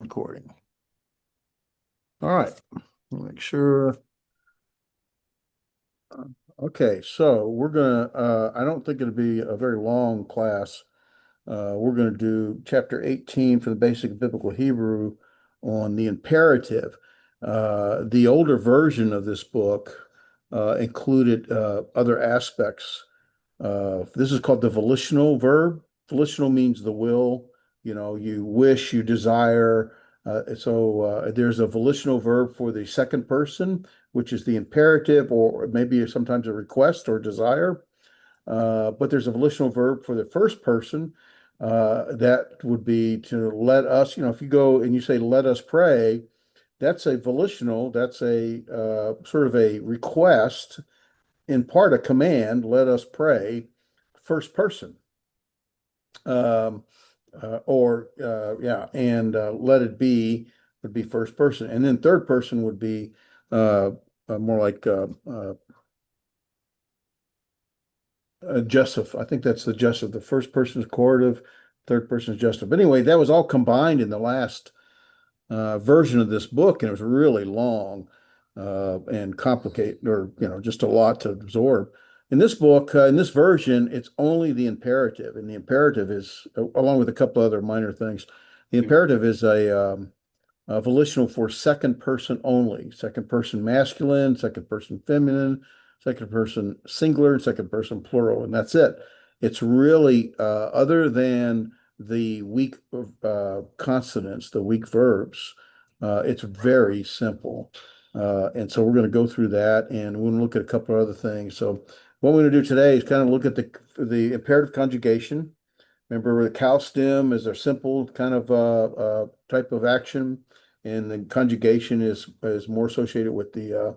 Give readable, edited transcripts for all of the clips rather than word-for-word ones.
Recording. All right. Make sure. Okay, so we're gonna I don't think it'll be a very long class. We're gonna do chapter 18 for the basic biblical Hebrew on the imperative. The older version of this book included other aspects. This is called the volitional verb. Volitional means the will, you wish, you desire. There's a volitional verb for the second person, which is the imperative, or maybe sometimes a request or desire. But there's a volitional verb for the first person. That would be to let us, if you go and you say, let us pray, that's a volitional, that's a sort of a request, in part a command, let us pray, first person. Um, yeah, and let it be would be first person, and then third person would be uh, more like gestative. I think that's the gestative. The first person is correlative, third person is gestative. But anyway, that was all combined in the last version of this book, and it was really long and complicated, or just a lot to absorb. In this book, in this version, it's only the imperative, and the imperative is, along with a couple other minor things, the imperative is a volitional for second person only, second person masculine, second person feminine, second person singular, and second person plural, and that's it. It's really other than the weak consonants, the weak verbs. It's very simple. And so we're going to go through that, and we're going to look at a couple of other things. So what we're going to do today is kind of look at the imperative conjugation. Remember, the cow stem is a simple kind of type of action, and the conjugation is more associated with the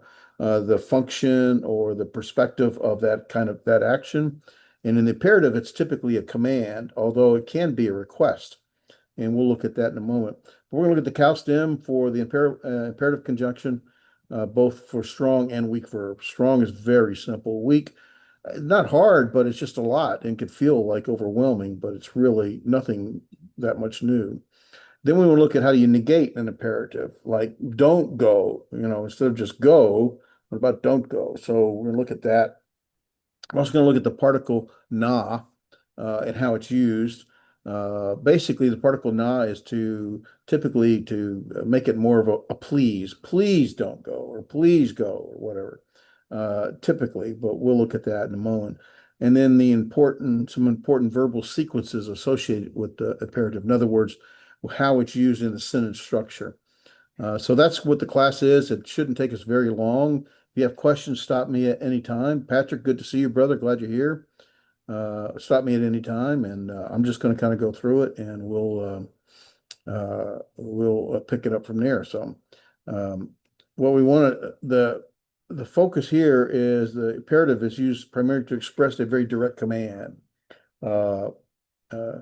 function or the perspective of that action. And in the imperative, it's typically a command, although it can be a request. And we'll look at that in a moment. But we're going to look at the cow stem for the imperative conjunction, both for strong and weak verbs. Strong is very simple. Weak, not hard, but it's just a lot and could feel like overwhelming, but it's really nothing that much new. Then we will look at how you negate an imperative, like don't go, instead of just go, what about don't go? So we're going to look at that. I'm also going to look at the particle na and how it's used. Basically, the particle na is typically to make it more of a please. Please don't go, or please go, or whatever. Typically, but we'll look at that in a moment. And then some important verbal sequences associated with the imperative. In other words, how it's used in the sentence structure. So that's what the class is. It shouldn't take us very long. If you have questions, stop me at any time. Patrick, good to see you, brother. Glad you're here. Stop me at any time, and I'm just going to kind of go through it, and we'll pick it up from there. So, what we want to the focus here is the imperative is used primarily to express a very direct command. Uh, uh,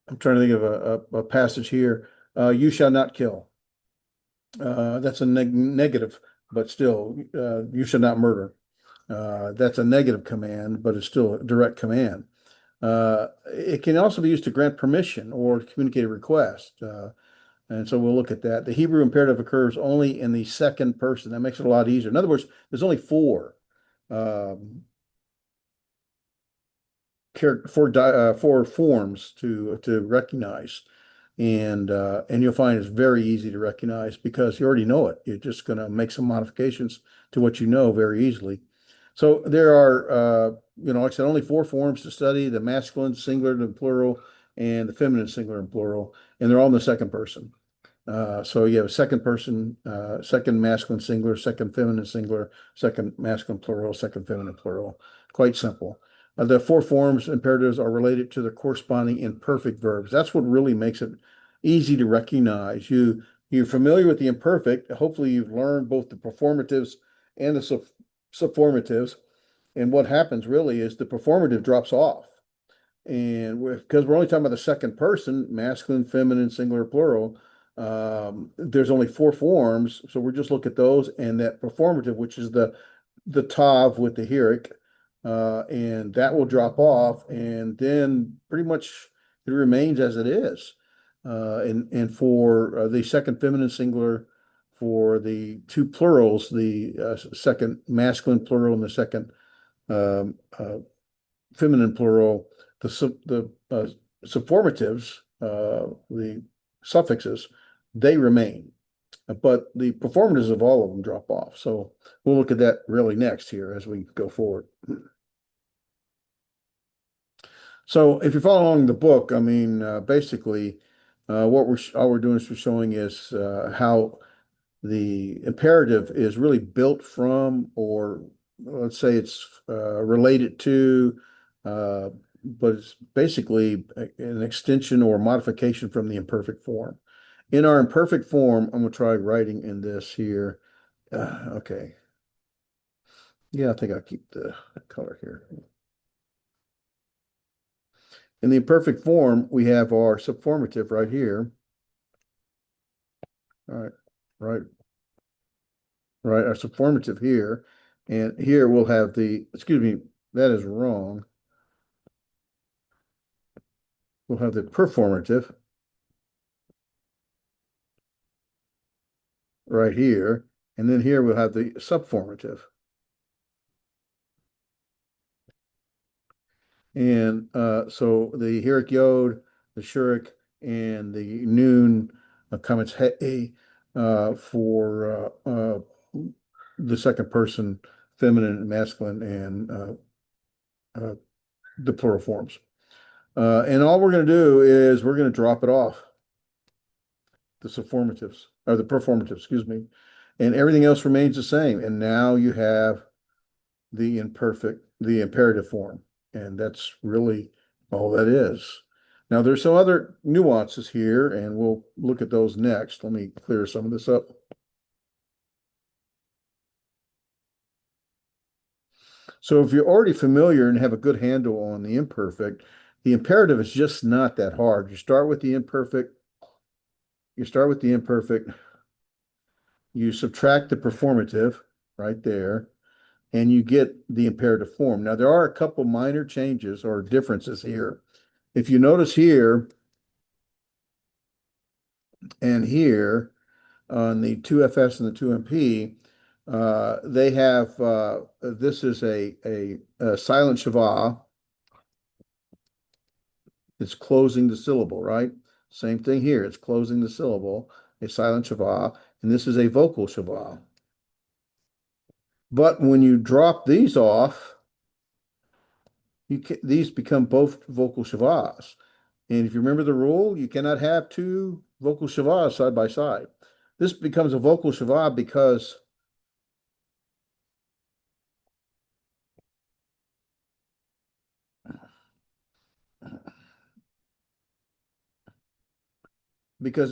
I'm trying to think of a passage here. You shall not kill. That's a negative, but still, you should not murder. That's a negative command, but it's still a direct command. It can also be used to grant permission or communicate a request. And so we'll look at that. The Hebrew imperative occurs only in the second person. That makes it a lot easier. In other words, there's only um, four forms to recognize, and you'll find it's very easy to recognize because you already know it. You're just going to make some modifications to what you know very easily. So there are, like I said, only four forms to study: the masculine, singular, and plural, and the feminine, singular, and plural, and they're all in the second person. So you have a second person, second masculine singular, second feminine singular, second masculine plural, second feminine plural. Quite simple. The four forms imperatives are related to the corresponding imperfect verbs. That's what really makes it easy to recognize. You're familiar with the imperfect. Hopefully, you've learned both the performatives and the subformatives. And what happens really is the performative drops off. And because we're only talking about the second person, masculine, feminine, singular, plural, there's only four forms. So we're just look at those and that performative, which is the tav with the heric, and that will drop off, and then pretty much it remains as it is. and for the second feminine singular, for the two plurals, the second masculine plural and the second um, feminine plural, the subformatives, the suffixes, they remain, but the performatives of all of them drop off. So we'll look at that really next here as we go forward. So if you're following along the book, I mean, basically, what all we're doing is we're showing is how the imperative is really built from, or let's say it's related to, uh, but it's basically an extension or modification from the imperfect form. In our imperfect form, I'm going to try writing in this here. Okay. Yeah, I think I'll keep the color here. In the imperfect form, we have our subformative right here. All right, right, right, our subformative here. And here we'll have the, excuse me, that is wrong. We'll have the performative right here. And then here we'll have the subformative. And so the Herrick Yod, the Shurik, and the Noon comments He for the second person, feminine and masculine, and the plural forms. And all we're going to do is we're going to drop it off, the subformatives, or the performatives, excuse me, and everything else remains the same. And now you have the imperative form, and that's really all that is. Now, there's some other nuances here, and we'll look at those next. Let me clear some of this up. So if you're already familiar and have a good handle on the imperfect, the imperative is just not that hard. You start with the imperfect, you subtract the performative right there, and you get the imperative form. Now, there are a couple minor changes or differences here. If you notice here and here on the 2FS and the 2MP, they have this is a silent shava. It's closing the syllable, right? Same thing here. It's closing the syllable, a silent shava, and this is a vocal shava. But when you drop these off, these become both vocal shavas. And if you remember the rule, you cannot have two vocal shavas side by side. This becomes a vocal shava because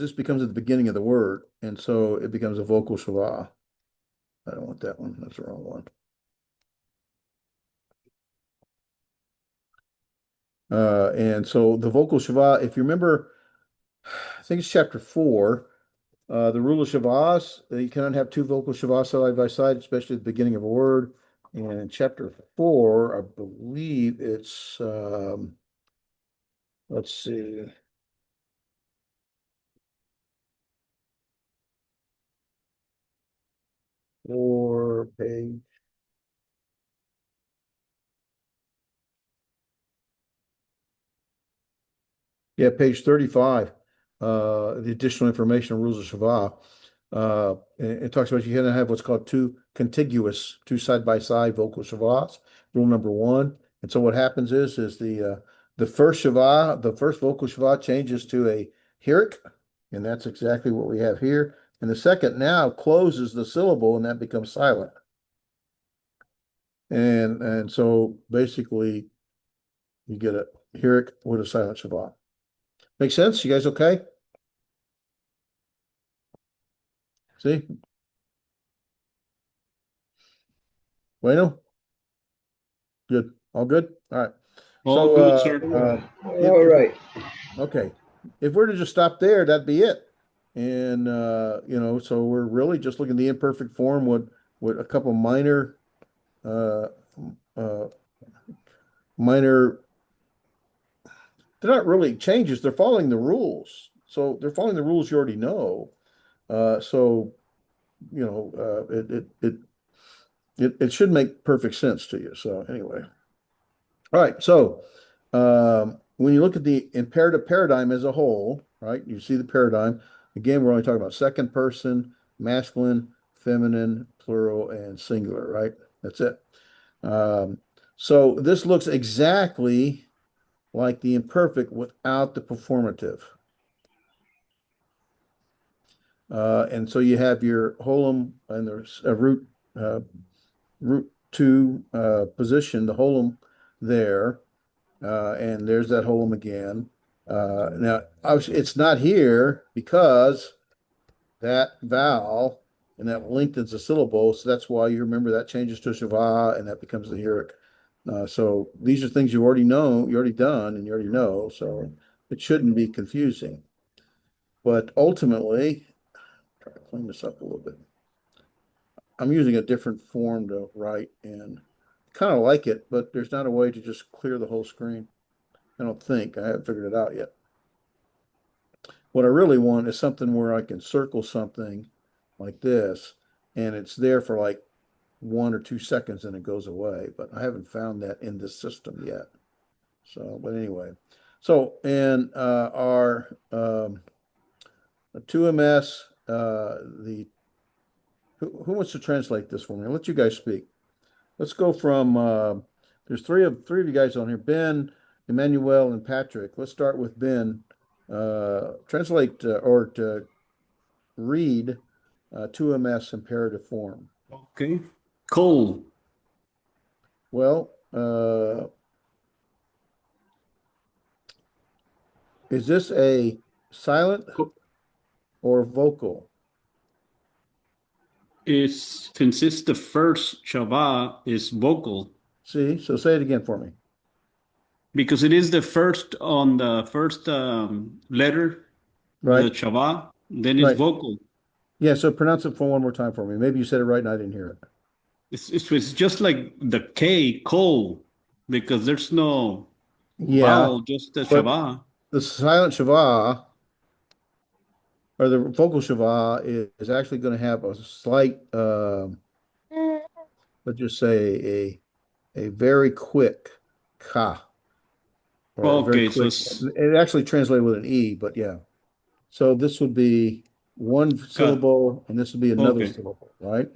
this becomes at the beginning of the word, and so it becomes a vocal shava. I don't want that one. That's the wrong one. And so the vocal shava, if you remember, I think it's chapter 4, the rule of shavas, you cannot have two vocal shavas side by side, especially at the beginning of a word. And in chapter 4, I believe it's, let's see, page. Yeah, page 35, the additional information on rules of Shava. It talks about you can have what's called two side-by-side vocal Shavas, rule number 1. And so what happens is the first Shava, the first vocal Shava changes to a Hirik, and that's exactly what we have here. And the second now closes the syllable, and that becomes silent. And so basically you get a Hirik with a silent Shava. Make sense? You guys okay? See? Bueno, good. All good? All right. All So, good, sir. All right. okay. If we're to just stop there, that'd be it. And, so we're really just looking at the imperfect form with a couple minor, uh, uh, minor, they're not really changes. They're following the rules. So they're following the rules you already know. So it should make perfect sense to you. So anyway, all right. So when you look at the imperative paradigm as a whole, right? You see the paradigm. Again, we're only talking about second person, masculine, feminine, plural, and singular, right? That's it. Um, so this looks exactly like the imperfect without the performative. And so you have your holum and there's a uh, root two position, the holum there, and there's that holum again. Now, obviously, it's not here because that vowel and that lengthens the syllable, so that's why you remember that changes to shava and that becomes the heroic. So these are things you already know, you already done, and you already know, so it shouldn't be confusing. But ultimately, try to clean this up a little bit. I'm using a different form to write and kind of like it, but there's not a way to just clear the whole screen. I don't think. I haven't figured it out yet. What I really want is something where I can circle something like this and it's there for like 1 or 2 seconds and it goes away, but I haven't found that in this system yet. So, but anyway, so in our 2MS, who wants to translate this for me? I'll let you guys speak. Let's go from there's three of you guys on here, Ben, Emmanuel, and Patrick. Let's start with Ben. Translate or to read 2MS imperative form. Okay. Coal Well, is this a silent Co- or vocal? is since the first Shabbat is vocal See, so say it again for me. because it is the first on the first letter of Right, the Shabbat, then it's right. vocal. Yeah, so pronounce it for one more time for me. Maybe you said it right and I didn't hear it. It's just like the K, coal, because there's no Yeah, vowel, just the but Shabbat. the silent Shiva or the vocal Shiva is actually going to have a slight, let's just say a very quick ka or a very Okay, so quick. it's It actually translated with an e, but yeah. So this would be one cut. syllable, and this would be another Okay, syllable, right?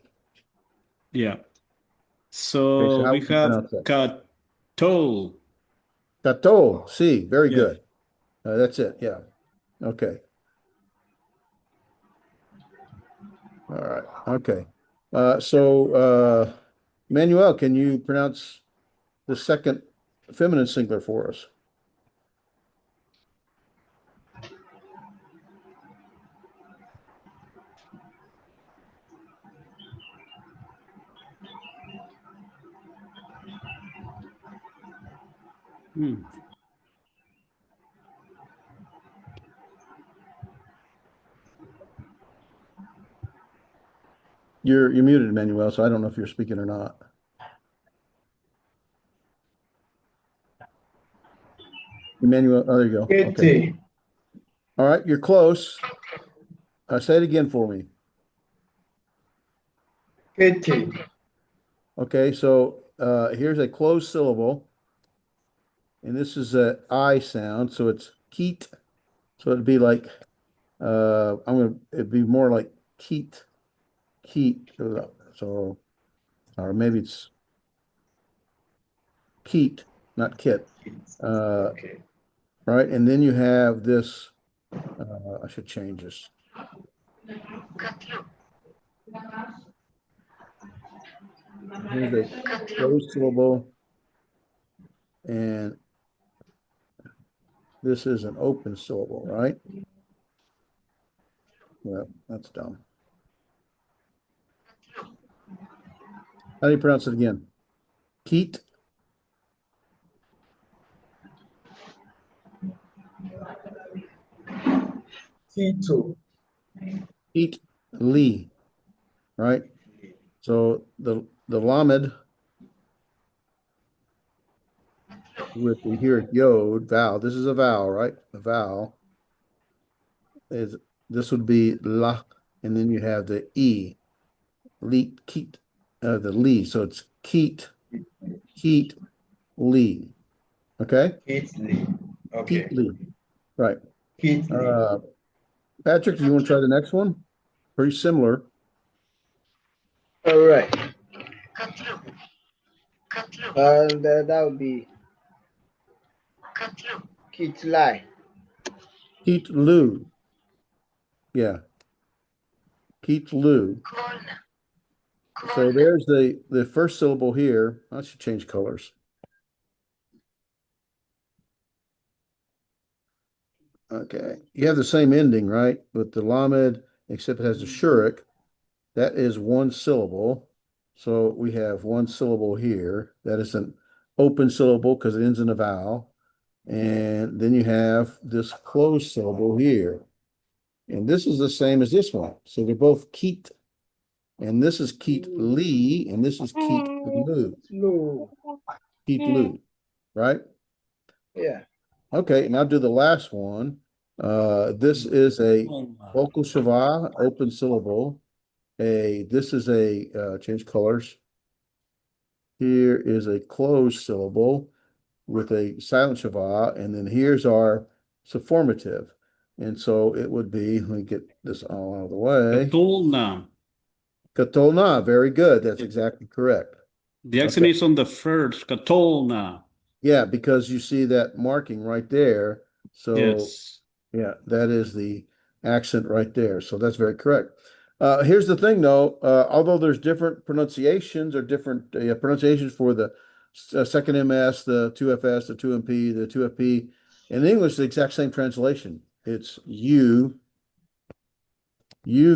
yeah. Okay, so So how we would you have pronounce that? kato. Gato, see, very Yeah. good. That's it. Yeah. Okay. All right. Okay. Manuel, can you pronounce the second feminine singular for us? Hmm. You're muted, Manuel, so I don't know if you're speaking or not. Emmanuel, oh, there you go. Okay. Kitty, All right, you're close. Say it again for me. kitty, Okay, so here's a closed syllable, and this is a I sound, so it's keet. So it'd be like it'd be more like keet, keet. So or maybe it's keet, not kit. kids. Uh, Okay. right, and then you have this. I should change this. Here's a closed syllable, and this is an open syllable, right? Well, that's dumb. How do you pronounce it again? Keet, Tito, keet, lee, right? So the lamed with the here yod vowel. This is a vowel, right? A vowel. is this would be la, and then you have the e, leet, keet, the lee. So it's keet, keet, lee. Okay, Italy. keet Okay. lee. Right. Italy. Uh, Patrick, do you want to try the next one? Pretty similar. All right. And that would be Kitlai. Keet Loo. Yeah, Keet Loo. So there's the first syllable here. I should change colors. Okay. You have the same ending, right? With the lamed, except it has the shurik. That is one syllable. So we have one syllable here. That is an open syllable because it ends in a vowel. And then you have this closed syllable here. And this is the same as this one. So they're both keet. And this is keet lee, and this is keet loo. No. Keet loo, right? Yeah. Okay, now do the last one. This is a vocal shava, open syllable. This is a change colors. Here is a closed syllable with a silent shava, and then here's our sufformative. And so it would be, let me get this all out of the way. Katolna. Katolna, very good. That's exactly correct. The accent Okay. is on the first. Katolna. Yeah, because you see that marking right there. So Yes. yeah, that is the accent right there. So that's very correct. Here's the thing, though. Although there's different pronunciations or different pronunciations for the second MS, the 2FS, the 2MP, the 2FP, in English, the exact same translation. It's you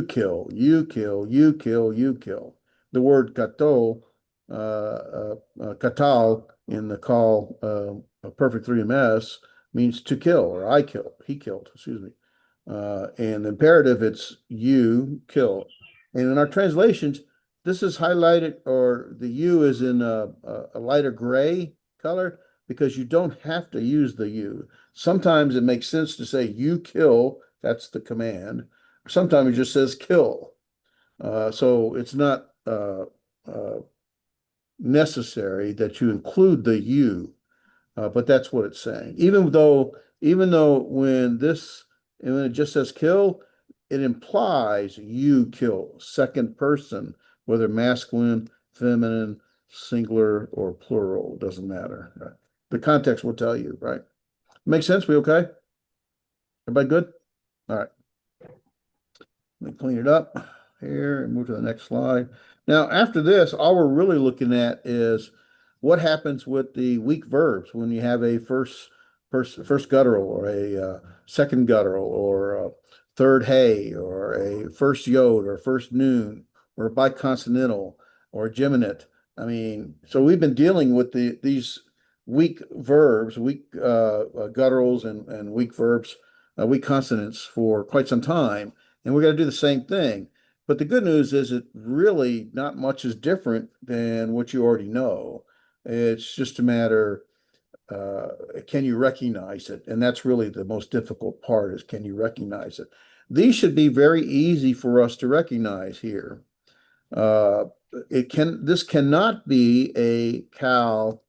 kill, you kill, you kill, you kill. The word kato, katal in the call perfect 3MS means to kill or I kill, he killed, excuse me. And imperative, it's you kill. And in our translations, this is highlighted or the U is in a lighter gray color because you don't have to use the U. Sometimes it makes sense to say you kill, that's the command. Sometimes it just says kill. So it's not uh, necessary that you include the you, but that's what it's saying. Even though when it just says kill, it implies you kill, second person, whether masculine, feminine, singular, or plural, doesn't matter. Right? The context will tell you, right? Make sense? We okay? Everybody good? All right. Let me clean it up here and move to the next slide. Now, after this, all we're really looking at is what happens with the weak verbs when you have a first guttural or a second guttural or a third hey or a first yod or first noon or a biconsonantal or a geminate. I mean, so we've been dealing with these weak verbs, weak gutturals and weak verbs, weak consonants for quite some time. And we're going to do the same thing. But the good news is it really not much is different than what you already know. It's just a matter, can you recognize it? And that's really the most difficult part is can you recognize it? These should be very easy for us to recognize here. Uh, this cannot be a Cal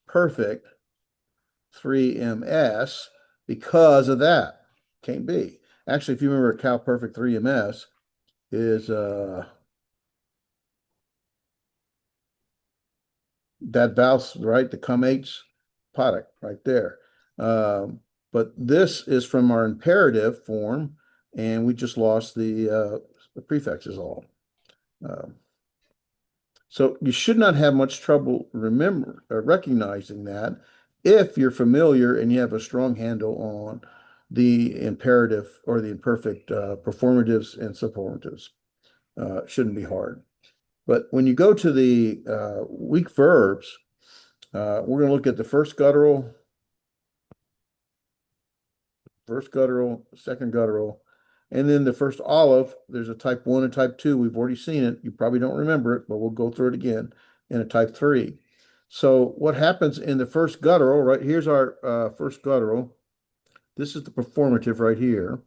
perfect 3MS because of that. Can't be. Actually, if you remember Cal perfect 3MS, is that vowel, right? The comates product right there. But this is from our imperative form, and we just lost the prefixes all. So you should not have much trouble recognizing that if you're familiar and you have a strong handle on the imperative or the imperfect performatives and subformatives. Shouldn't be hard. But when you go to the weak verbs, we're going to look at the first guttural, second guttural, and then the first olive. There's a type 1 and type 2. We've already seen it. You probably don't remember it, but we'll go through it again in a type 3. So what happens in the first guttural, right? Here's our first guttural. This is the performative right here.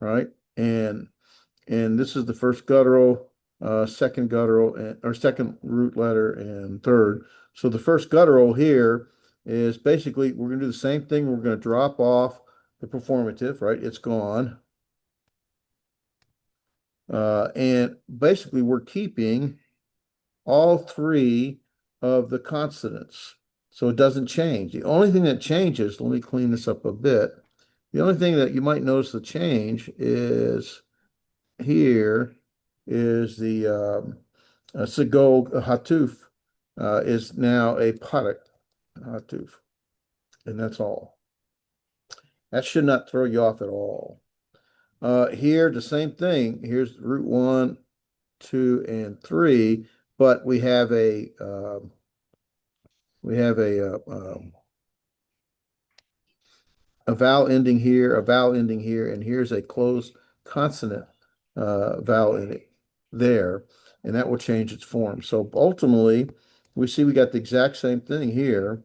right? And this is the first guttural, second guttural, or second root letter, and third. So the first guttural here is basically we're going to do the same thing. We're going to drop off the performative, right? It's gone. And basically we're keeping all three of the consonants. So it doesn't change. The only thing that changes, let me clean this up a bit. The only thing that you might notice the change is here is the Segol Hatuf is now a Parak Hatuf, and that's all. That should not throw you off at all. Here, the same thing. Here's root 1, 2, and 3, but we have a vowel ending here, a vowel ending here, and here's a closed consonant vowel ending there, and that will change its form. So ultimately, we see we got the exact same thing here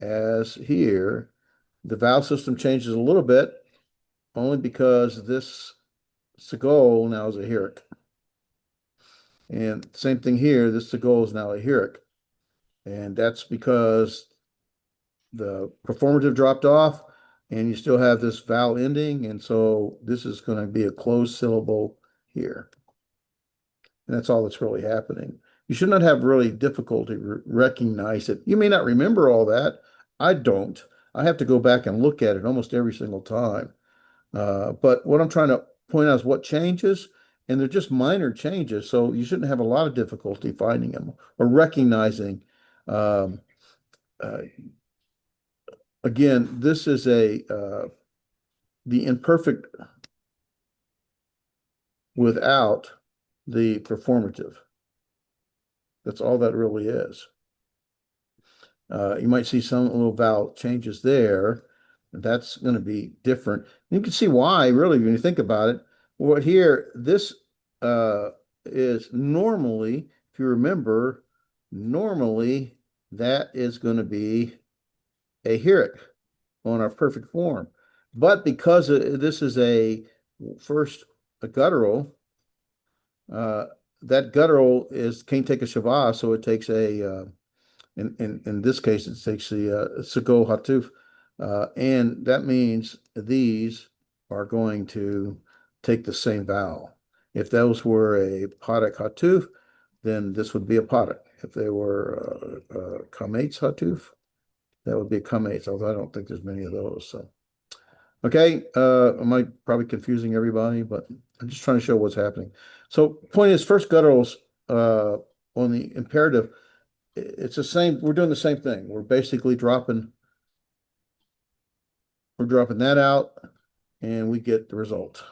as here. The vowel system changes a little bit, only because this Segol now is a Hirik. And same thing here, this Segol is now a Hirik. And that's because the performative dropped off, and you still have this vowel ending, and so this is going to be a closed syllable here. And that's all that's really happening. You should not have really difficulty recognize it. You may not remember all that. I don't. I have to go back and look at it almost every single time. But what I'm trying to point out is what changes, and they're just minor changes, so you shouldn't have a lot of difficulty finding them or recognizing. Um, uh, Again, this is the imperfect without the performative. That's all that really is. You might see some little vowel changes there. That's going to be different. You can see why, really, when you think about it. Well, here, this is normally, if you remember, normally that is going to be a Hirik on our perfect form. But because this is a guttural, that guttural can't take a shavah, so it takes in this case it takes the Segol Hatuf, and that means these are going to take the same vowel. If those were a Padak Hatuf, then this would be a Padak. If they were Kametz Hatuf, that would be a Kametz, although I don't think there's many of those. So, okay, am I probably confusing everybody? But I'm just trying to show what's happening. So, point is, first gutturals on the imperative, it's the same. We're doing the same thing. We're basically dropping that out, and we get the result.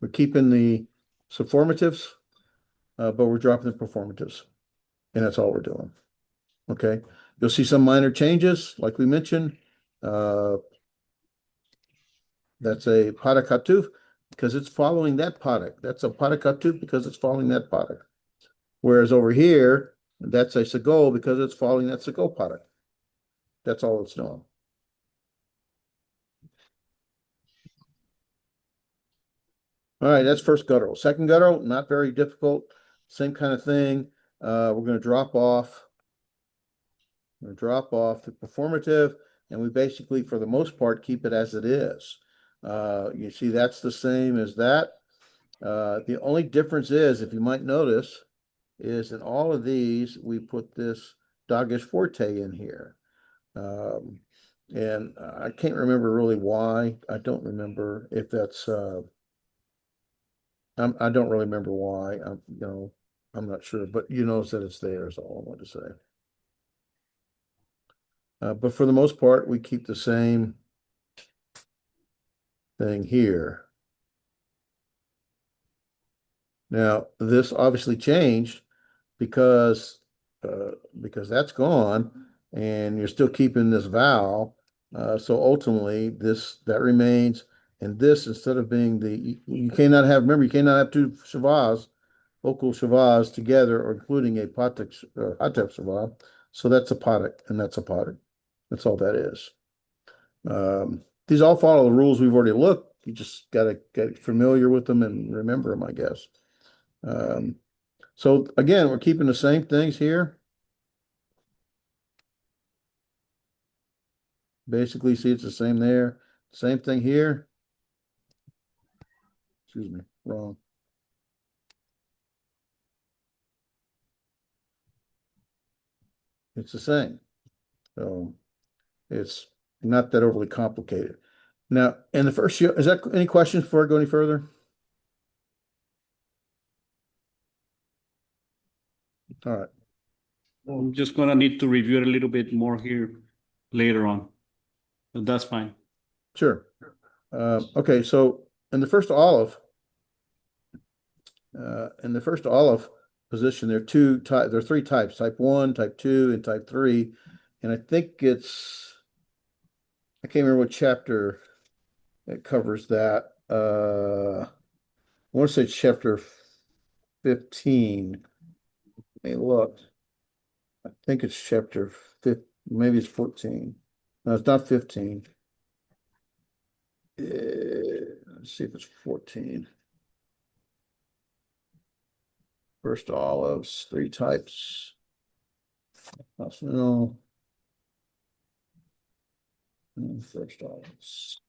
We're keeping the subformatives, but we're dropping the performatives, and that's all we're doing. Okay, you'll see some minor changes, like we mentioned. That's a Padak Hatuf because it's following that Padak. That's a Padak Hatuf because it's following that Padak. Whereas over here, that's a Segol because it's following that Segol Padak. That's all it's doing. All right, that's first guttural. Second guttural, not very difficult. Same kind of thing. We're going to drop off. We're going to drop off the performative, and we basically, for the most part, keep it as it is. You see, that's the same as that. The only difference is, if you might notice, is in all of these, we put this Dagesh Forte in here. And I can't remember really why. I don't remember if that's I don't really remember why. I'm not sure, but you notice that it's there is all I want to say. But for the most part, we keep the same thing here. Now, this obviously changed because that's gone, and you're still keeping this vowel. So ultimately, that remains, and this, instead of being you cannot have, remember, you cannot have two shavas, vocal shavas together, or including a patak hatef shava. So that's a patak, and that's a patak. That's all that is. these all follow the rules we've already looked. You just got to get familiar with them and remember them, I guess. So again, we're keeping the same things here. Basically, see it's the same there. Same thing here. Excuse me, wrong. It's the same. So it's not that overly complicated. Now, in the first year, is that any questions before I go any further? All right. I'm just gonna need to review it a little bit more here later on, but that's fine. Sure. Okay, so in the first olive, position, there are three types: type 1, type 2, and type 3. And I think I can't remember what chapter it covers that. I want to say chapter 15. Let me look. I think it's chapter 15, maybe it's 14. No, it's not 15. Let's see if it's 14. First olives, three types. No. First olives.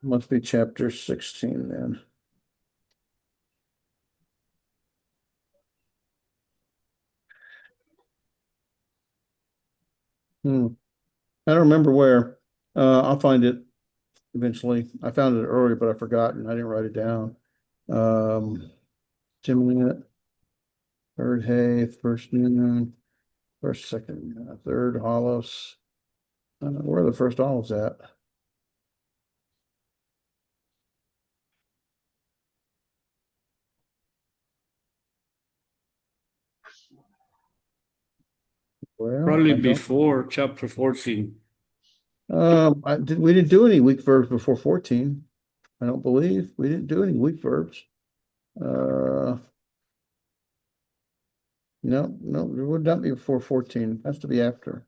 Must be chapter 16 then. I don't remember where. I'll find it eventually. I found it earlier, but I forgot and I didn't write it down. Gimlet, third hay, first noon, first, second, third olives. Where are the first olives at? Well, Probably I don't. before chapter 14. We didn't do any weak verbs before 14. I don't believe we didn't do any weak verbs. No, it would not be before 14. It has to be after.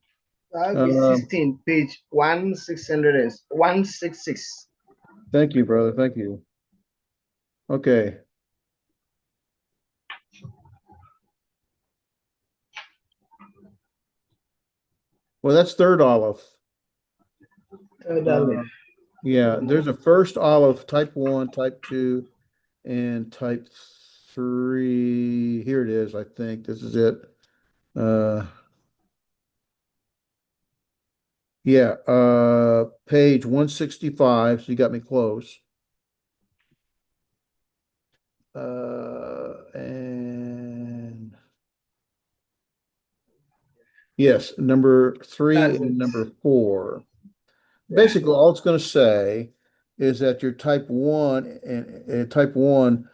That'll be 16, page 166. Thank you, brother. Thank you. Okay. Well, that's third olive. Third olive. Yeah, there's a first olive, type 1, type 2, and type 3. Here it is, I think. This is it. Yeah, page 165. So you got me close. And yes, number 3 That's and it. number 4. Yeah. Basically, all it's going to say is that your type 1 and type 1,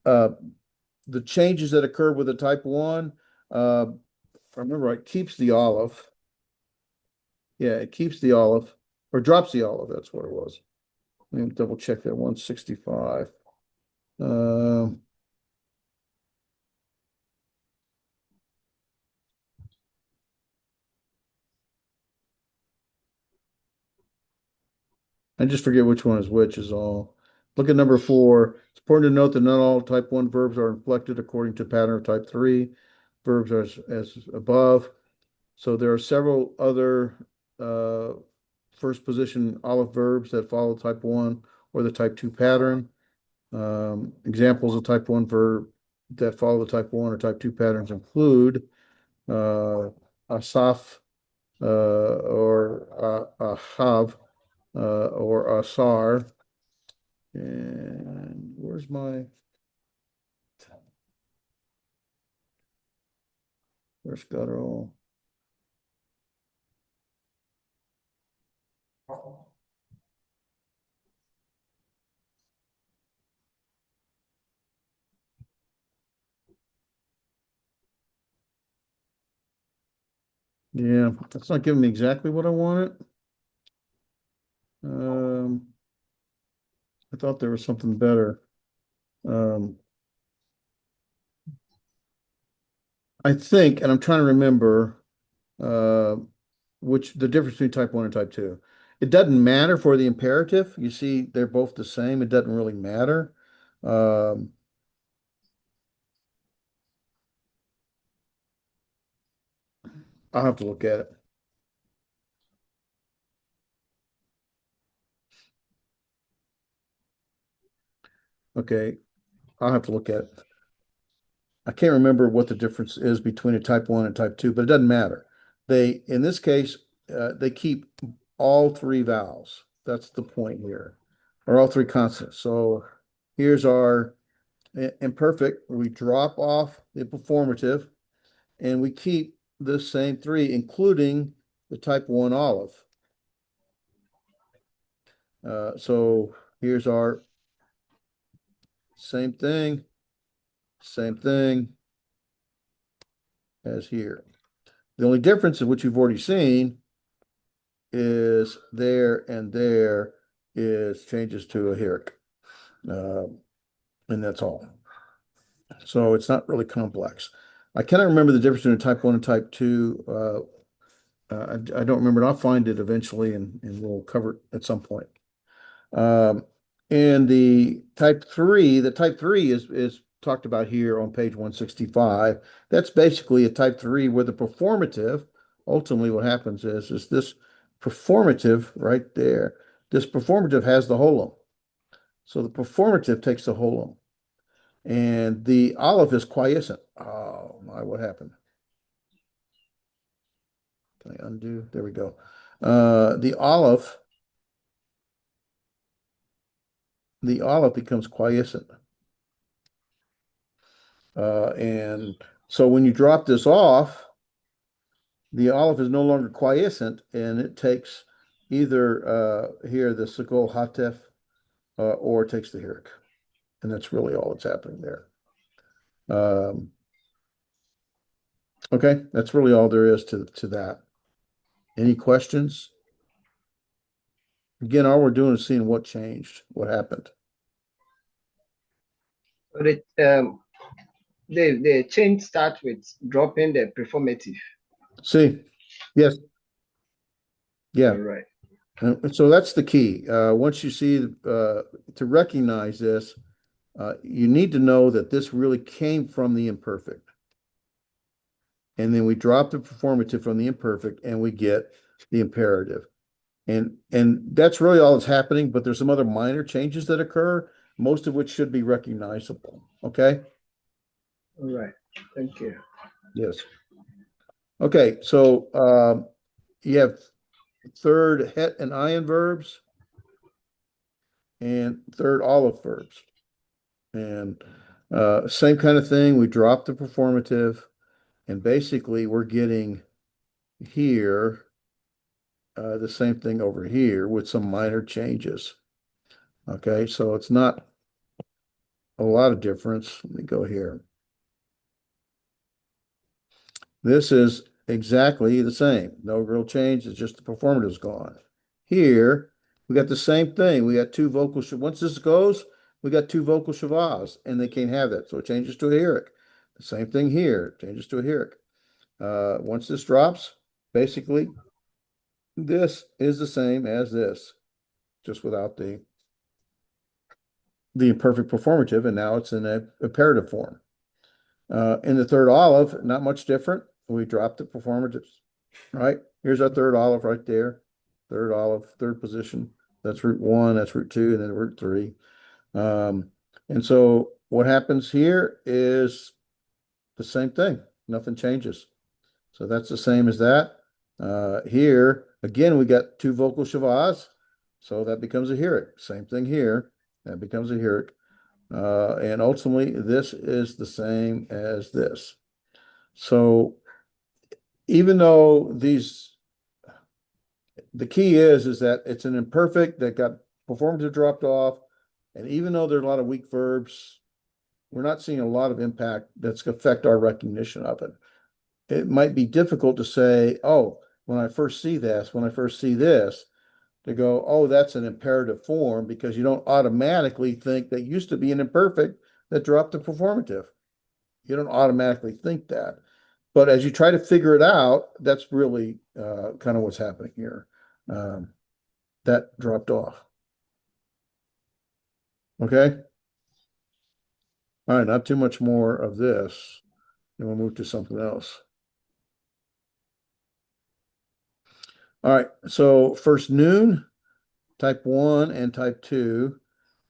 the changes that occur with the type 1, if I remember right, keeps the olive. Yeah, it keeps the olive or drops the olive. That's what it was. Let me double check that 165. I just forget which one is which is all. Look at number 4. It's important to note that not all type 1 verbs are inflected according to pattern of type 3. Verbs are as above. So there are several other first position olive verbs that follow type 1 or the type 2 pattern. Examples of type 1 verb that follow the type 1 or type 2 patterns include asaf or ahav or asar. And where's guttural? Yeah, that's not giving me exactly what I wanted. I thought there was something better. I think, and I'm trying to remember, uh, which the difference between type 1 and type 2. It doesn't matter for the imperative. You see, they're both the same. It doesn't really matter. Um, I'll have to look at it. Okay, I'll have to look at it. I can't remember what the difference is between a type 1 and type 2, but it doesn't matter. They, in this case, they keep all three vowels. That's the point here, or all three consonants. So here's our imperfect. We drop off the performative and we keep the same three, including the type 1 olive. So here's our same thing as here. The only difference, which you've already seen, is there and there is changes to a hierarchy. And that's all. So it's not really complex. I cannot remember the difference between type 1 and type 2. I don't remember. I'll find it eventually and we'll cover it at some point. And the type 3 is talked about here on page 165. That's basically a type 3 where the performative, ultimately what happens is this performative right there. This performative has the holum. So the performative takes the holum. And the olive is quiescent. Oh my, what happened? Can I undo? There we go. The olive becomes quiescent. And so when you drop this off, the olive is no longer quiescent, and it takes either here the Sakol Hatef or it takes the Hirik. And that's really all that's happening there. Okay, that's really all there is to that. Any questions? Again, all we're doing is seeing what changed, what happened. But the change starts with dropping the performative. See, yes, yeah. All right. So that's the key. Once you see to recognize this, you need to know that this really came from the imperfect. And then we drop the performative from the imperfect and we get the imperative. And that's really all that's happening, but there's some other minor changes that occur, most of which should be recognizable. Okay? All right. Thank you. Yes. Okay, so you have third het and ion verbs and third olive verbs. And same kind of thing, we drop the performative, and basically we're getting here the same thing over here with some minor changes. Okay, so it's not a lot of difference. Let me go here. This is exactly the same. No real change. It's just the performative is gone. Here, we got the same thing. We got two vocal. Once this goes, we got two vocal shavas, and they can't have that. So it changes to a hierarch. The same thing here. Changes to a hierarch. Once this drops, basically, this is the same as this, just without the imperfect performative, and now it's in a imperative form. In the third olive, not much different. We drop the performatives, right? Here's our third olive right there. Third olive, third position. That's root 1, that's root 2, and then root 3. And so what happens here is the same thing. Nothing changes. So that's the same as that. Here, again, we got two vocal shavas. So that becomes a hierarch. Same thing here. That becomes a hierarch. And ultimately, this is the same as this. So even though the key is that it's an imperfect that got performative dropped off, and even though there are a lot of weak verbs, we're not seeing a lot of impact that's going to affect our recognition of it. It might be difficult to say, oh, when I first see this, to go, oh, that's an imperative form, because you don't automatically think that used to be an imperfect that dropped the performative. You don't automatically think that. But as you try to figure it out, that's really kind of what's happening here. That dropped off. Okay. All right, not too much more of this. Then we'll move to something else. All right, so first noon, type 1 and type 2,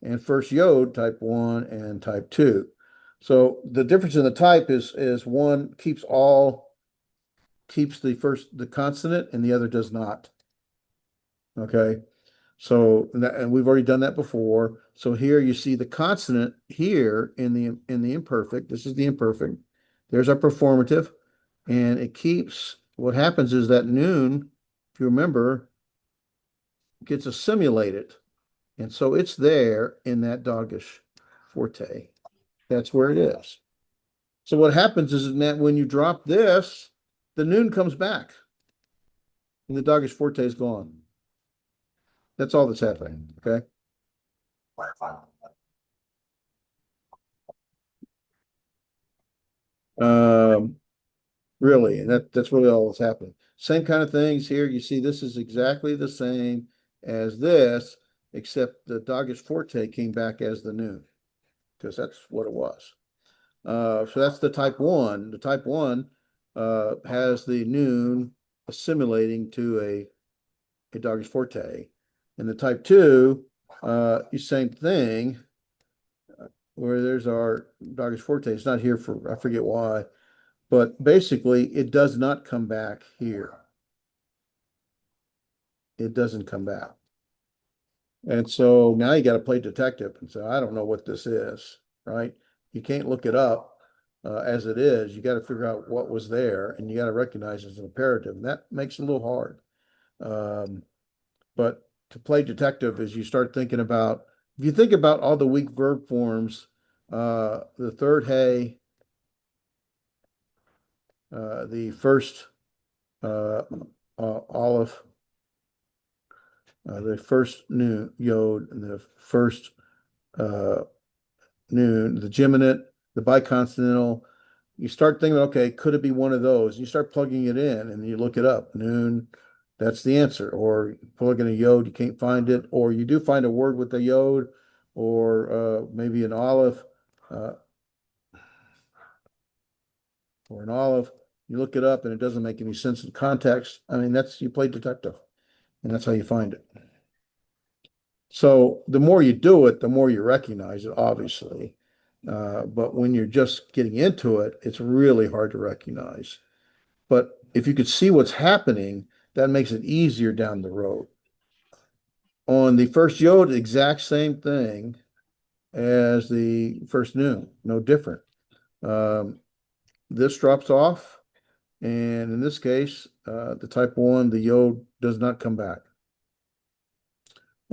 and first yod, type 1 and type 2. So the difference in the type is one keeps the consonant and the other does not. Okay. So and we've already done that before. So here you see the consonant here in the imperfect. This is the imperfect. There's our performative, and it keeps. What happens is that noon, if you remember, gets assimilated, and so it's there in that doggish forte. That's where it is. So what happens is that when you drop this, the noon comes back, and the doggish forte is gone. That's all that's happening. Okay. Um, Really, and that's really all that's happening. Same kind of things here. You see, this is exactly the same as this, except the doggish forte came back as the noon, because that's what it was. So that's the type 1. The type 1 has the noon assimilating to a doggish forte. And the type 2, same thing, where there's our doggish forte. It's not here for, I forget why. But basically, it does not come back here. It doesn't come back. And so now you got to play detective and say, I don't know what this is, right? You can't look it up as it is. You got to figure out what was there, and you got to recognize it's an imperative. And that makes it a little hard. But to play detective is you start thinking about, if you think about all the weak verb forms, the third hey, the first olive, the first noon yod, the first noon, the geminate, the biconsonantal. You start thinking, okay, could it be one of those? You start plugging it in and you look it up. Noon, that's the answer. Or plug in a yod, you can't find it. Or you do find a word with a yod, or maybe an olive, or an olive. You look it up and it doesn't make any sense in context. I mean, you play detective, and that's how you find it. So the more you do it, the more you recognize it, obviously. But when you're just getting into it, it's really hard to recognize. But if you could see what's happening, that makes it easier down the road. On the first yod, exact same thing as the first noon, no different. This drops off, and in this case, the type 1, the yod does not come back.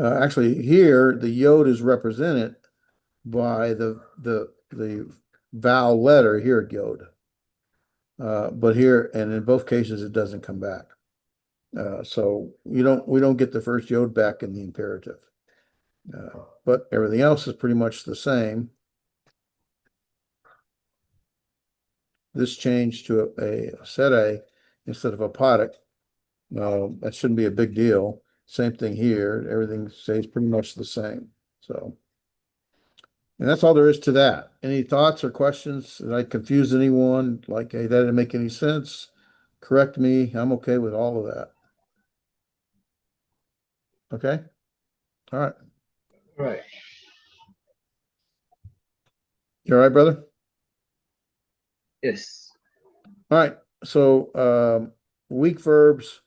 Actually, here the yod is represented by the vowel letter here at yod. But here, and in both cases, it doesn't come back. So we don't get the first yod back in the imperative. But everything else is pretty much the same. This changed to a sere instead of a potic. That shouldn't be a big deal. Same thing here. Everything stays pretty much the same. So, and that's all there is to that. Any thoughts or questions? Did I confuse anyone? Like, hey, that didn't make any sense. Correct me. I'm okay with all of that. Okay. All right. Right. You all right, brother? Yes. All right. So, weak verbs,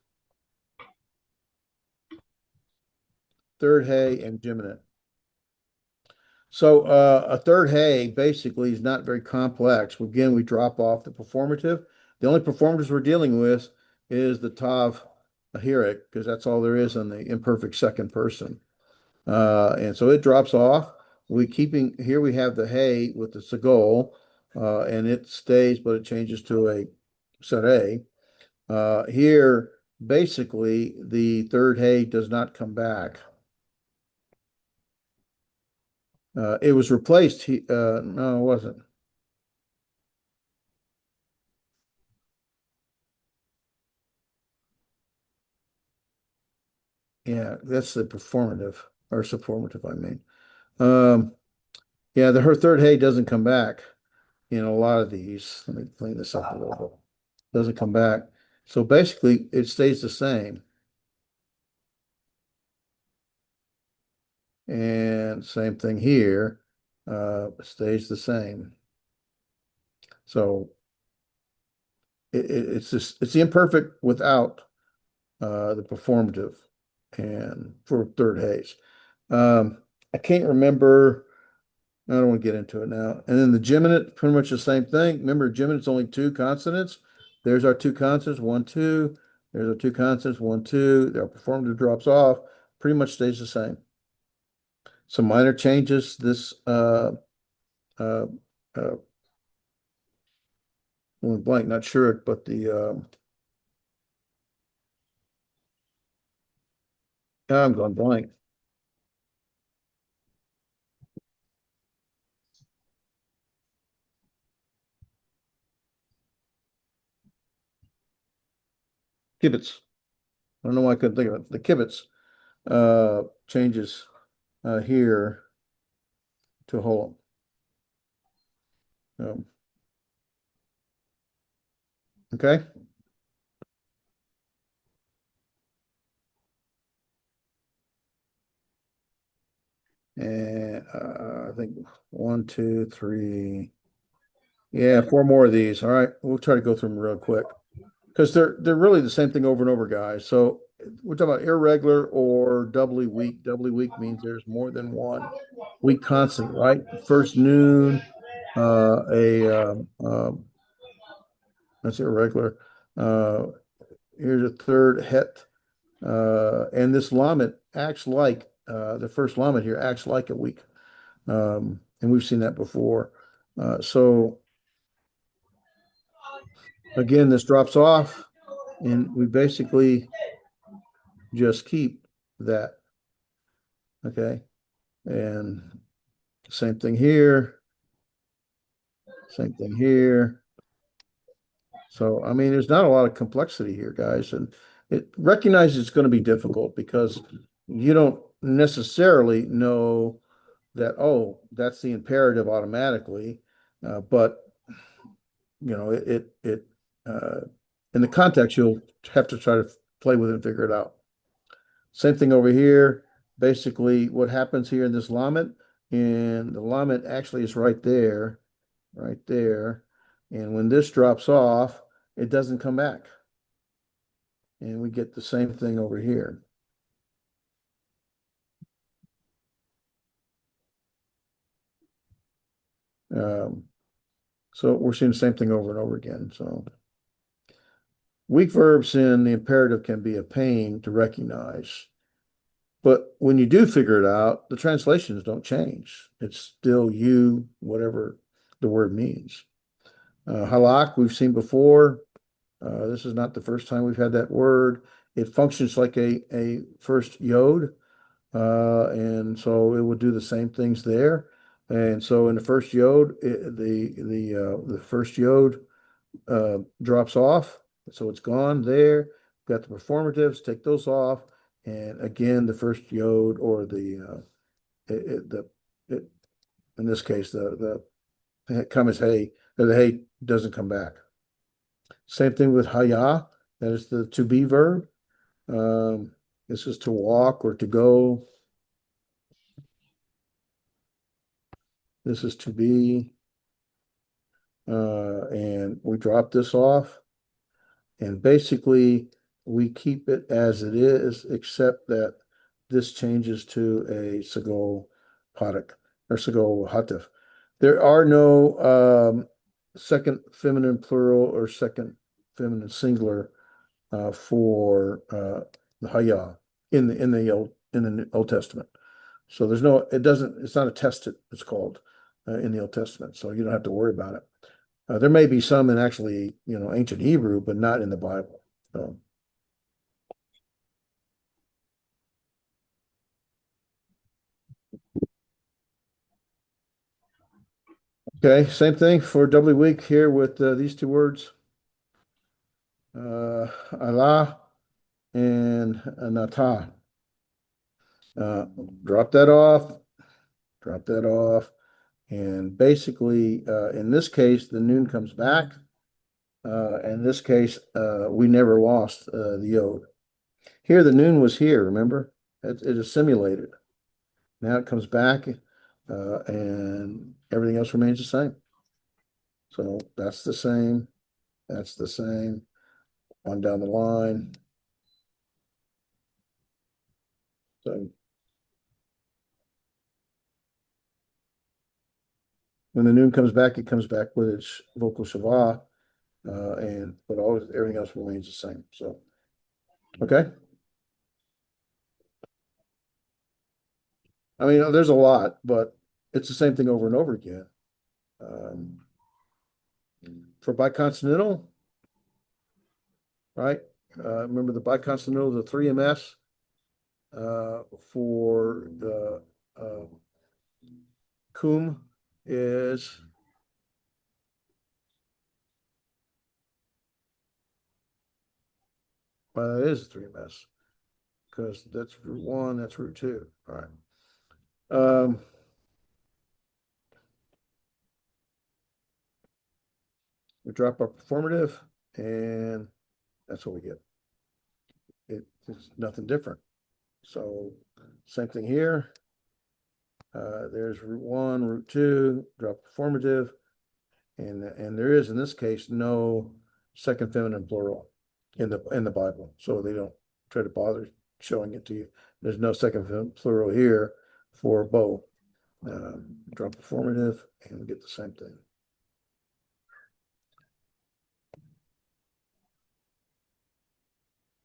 third hey and geminate. So, a third hey basically is not very complex. Again, we drop off the performative. The only performatives we're dealing with is the tav ahirik, because that's all there is on the imperfect second person. And so it drops off. Here we have the hey with the sagol, and it stays, but it changes to a sare. Here, basically, the third hey does not come back. It was replaced. No, it wasn't. Yeah, that's the performative or suppormative, I mean. Um, yeah, her third hey doesn't come back in a lot of these. Let me clean this up a little bit. Doesn't come back. So basically, it stays the same. And same thing here, stays the same. So it's the imperfect without the performative and for third haze. I can't remember. I don't want to get into it now. And then the geminate, pretty much the same thing. Remember, geminate's only two consonants. There's our two consonants, 1, 2. There's our two consonants, 1, 2. Our performative drops off. Pretty much stays the same. Some minor changes. This uh, uh, went blank, not sure, but I'm going blank. Kibitz. I don't know why I couldn't think of it. The kibitz changes here to whole. Okay. And I think 1, 2, 3. Yeah, 4 more of these. All right. We'll try to go through them real quick because they're really the same thing over and over, guys. So we're talking about irregular or doubly weak. Doubly weak means there's more than one weak constant, right? First noon, that's irregular. Uh, here's a third het. And this lamet acts like the first lamet here acts like a weak. And we've seen that before. So again, this drops off, and we basically just keep that. Okay. And same thing here. Same thing here. So, I mean, there's not a lot of complexity here, guys. And it recognizes it's going to be difficult because you don't necessarily know that, oh, that's the imperative automatically. But you know, uh, in the context, you'll have to try to play with it and figure it out. Same thing over here. Basically, what happens here in this lamet, and the lamet actually is right there, right there. And when this drops off, it doesn't come back. And we get the same thing over here. Um, so we're seeing the same thing over and over again. So weak verbs in the imperative can be a pain to recognize. But when you do figure it out, the translations don't change. It's still you, whatever the word means. Halak, we've seen before. This is not the first time we've had that word. It functions like a first yod. And so it would do the same things there. And so in the first yod, the first yod drops off. So it's gone there. Got the performatives, take those off. And again, the first yod or it, in this case, the come as hey, the hey doesn't come back. Same thing with haya. That is the to be verb. This is to walk or to go. This is to be. And we drop this off. And basically, we keep it as it is, except that this changes to a Segol Padak or Segol Hatif. There are no second feminine plural or second feminine singular for the Haya in the Old Testament. So there's no, it's not attested, it's called in the Old Testament. So you don't have to worry about it. There may be some in actually, ancient Hebrew, but not in the Bible. So, okay, same thing for doubly weak here with these two words, Allah and Nata. Uh, drop that off, drop that off. And basically, in this case, the noon comes back. In this case, we never lost the yod. Here, the noon was here, remember? It is simulated. Now it comes back, and everything else remains the same. So that's the same. That's the same. On down the line. So when the noon comes back, it comes back with its vocal shavah, but everything else remains the same. So, okay. I mean, there's a lot, but it's the same thing over and over again. For biconsonantal, right? Remember the biconsonantal, the 3ms, for the cum is it is 3ms because that's root 1, that's root 2. All right. We drop our performative, and that's what we get. It's nothing different. So same thing here. There's root 1, root 2, drop performative, and there is in this case no second feminine plural in the Bible, so they don't try to bother showing it to you. There's no second feminine plural here for bow. Drop performative, and we get the same thing.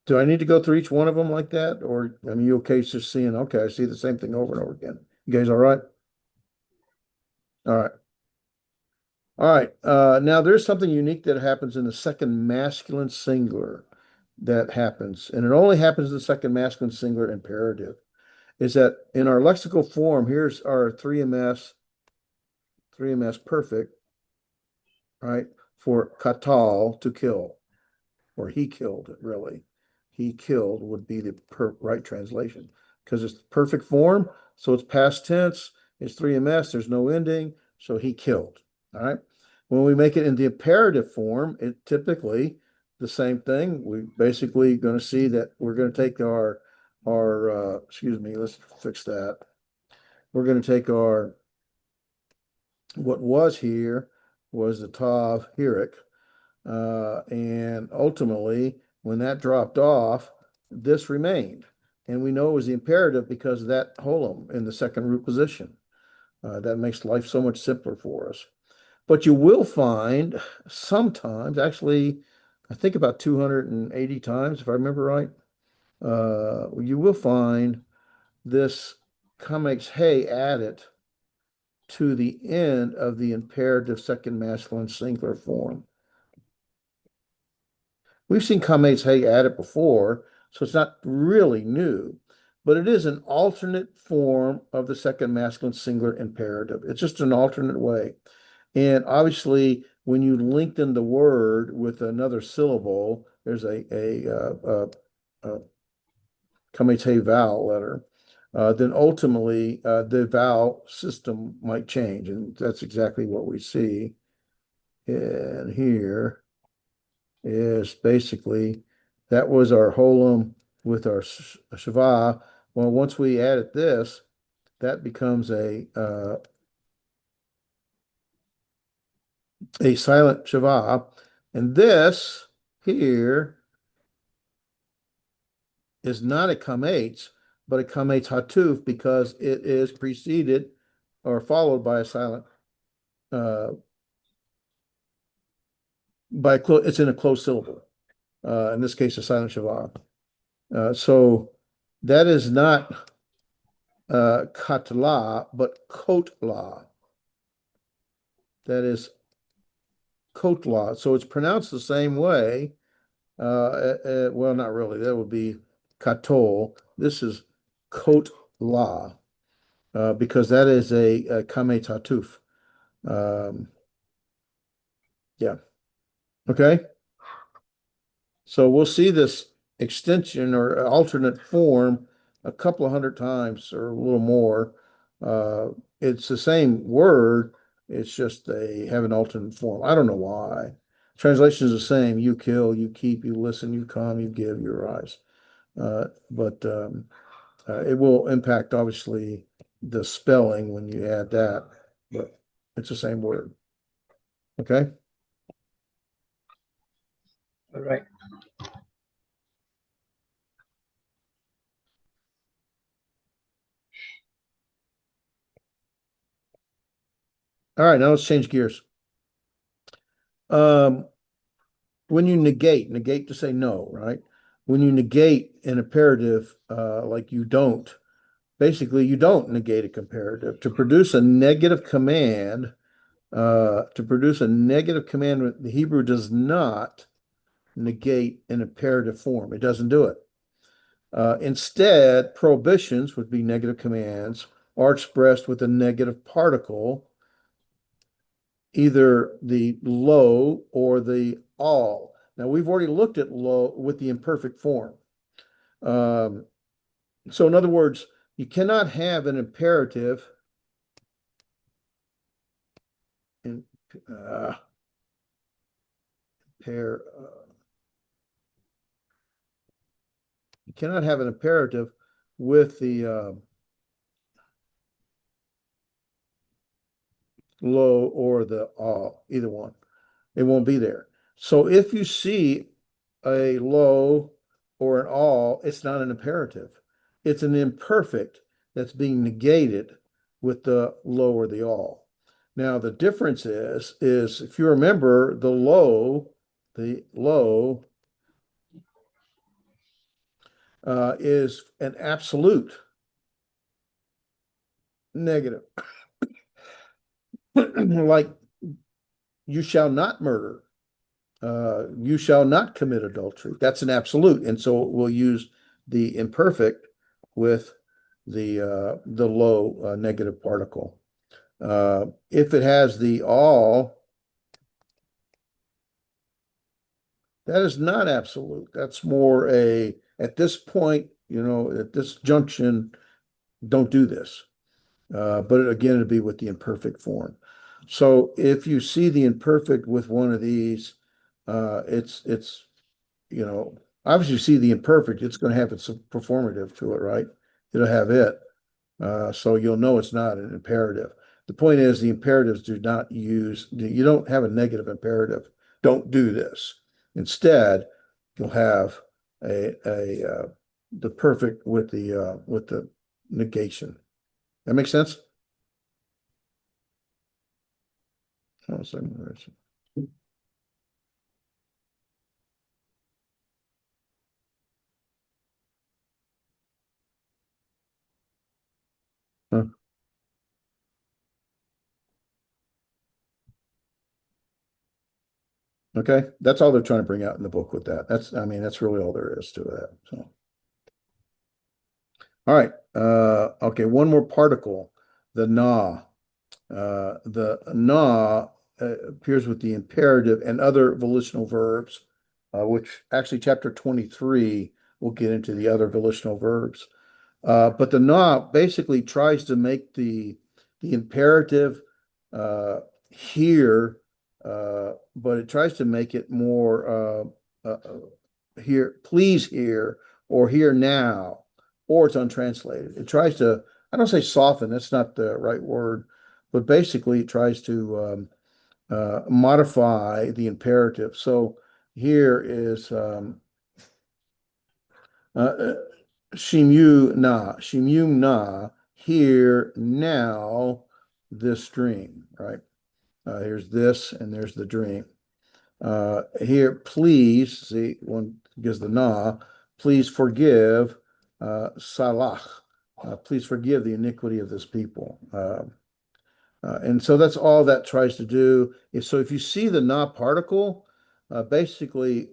Do I need to go through each one of them like that? Or are you okay just seeing, okay, I see the same thing over and over again. You guys all right? All right. All right. Now there's something unique that happens in the second masculine singular that happens, and it only happens in the second masculine singular imperative, is that in our lexical form, here's our 3ms perfect, right? For katal, to kill, or he killed, really. He killed would be the right translation because it's perfect form. So it's past tense. It's 3ms. There's no ending. So he killed. All right. When we make it in the imperative form, it typically the same thing. We basically going to see that we're going to take excuse me, let's fix that. We're going to take what was here was the tav hirik, and ultimately, when that dropped off, this remained. And we know it was the imperative because of that holum in the second root position. That makes life so much simpler for us. But you will find sometimes, actually, I think about 280 times, if I remember right, you will find this comex hey added to the end of the imperative second masculine singular form. We've seen comex hey added before, so it's not really new, but it is an alternate form of the second masculine singular imperative. It's just an alternate way. And obviously, when you lengthen the word with another syllable, there's a comex hey vowel letter. Then ultimately the vowel system might change, and that's exactly what we see. And here is basically that was our holum with our shava. Well, once we added this, that becomes a silent shava, and this here is not a kametz, but a kametz hatuf because it is preceded or followed by a silent it's in a closed syllable. In this case, a silent shava. So that is not katla, but kotla. That is kotla. So it's pronounced the same way. Well, not really. That would be katol. This is kotla, because that is a kame tatuf. Yeah. Okay. So we'll see this extension or alternate form a couple of hundred times or a little more. It's the same word. It's just they have an alternate form. I don't know why. Translation is the same. You kill, you keep, you listen, you come, you give, you rise. But it will impact, obviously, the spelling when you add that, but it's the same word. Okay? All right. All right, now let's change gears. When you negate to say no, right? When you negate an imperative, like you don't, basically you don't negate a comparative. To produce a negative command, the Hebrew does not negate an imperative form. It doesn't do it. Instead, prohibitions would be negative commands are expressed with a negative particle, either the lo or the all. Now, we've already looked at lo with the imperfect form. So in other words, you cannot have an imperative in pair. You cannot have an imperative with the lo or the all, either one. It won't be there. So if you see a lo or an all, it's not an imperative. It's an imperfect that's being negated with the lo or the all. Now the difference is if you remember the lo is an absolute negative. Like you shall not murder. You shall not commit adultery. That's an absolute. And so we'll use the imperfect with the low negative particle. If it has the all, that is not absolute. That's more at this point, at this junction, don't do this. But again, it'd be with the imperfect form. So if you see the imperfect with one of these, it's obviously you see the imperfect, it's going to have its performative to it, right? It'll have it. So you'll know it's not an imperative. The point is the imperatives do not you don't have a negative imperative. Don't do this. Instead, you'll have the perfect with the negation. That makes sense? Oh, huh. Okay, that's all they're trying to bring out in the book with that. That's really all there is to that. So, all right. Okay, one more particle, the na. The na appears with the imperative and other volitional verbs, which actually chapter 23 will get into the other volitional verbs. But the na basically tries to make the imperative here, but it tries to make it more here, please here, or here now, or it's untranslated. It tries to, I don't say soften, that's not the right word, but basically it tries to modify the imperative. So here is Shimu na, here now this dream, right? Here's this and there's the dream. Here, please, see, one gives the na, please forgive Salah. Please forgive the iniquity of this people. And so that's all that tries to do. If you see the na particle, basically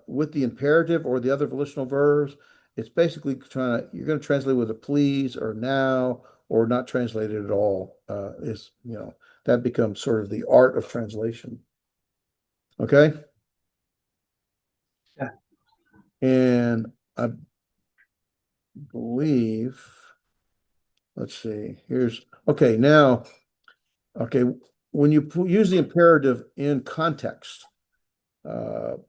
with the imperative or the other volitional verbs, it's basically you're going to translate with a please or now or not translated at all. That becomes sort of the art of translation. Okay. Yeah. And believe, let's see, okay, now, okay, when you use the imperative in context, the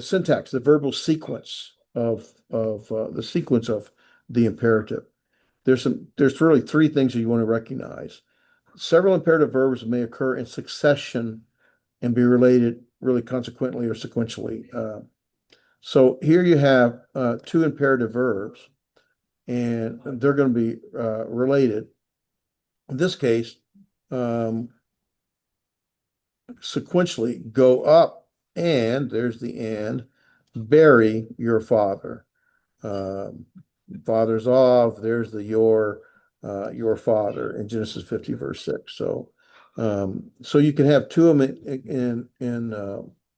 syntax, the verbal sequence of the sequence of the imperative, there's really three things that you want to recognize. Several imperative verbs may occur in succession and be related really consequently or sequentially. So here you have two imperative verbs, and they're going to be related. In this case, sequentially, go up and there's the and bury your father. Um, Father's of, there's the your father in Genesis 50 verse 6. So you can have two of them in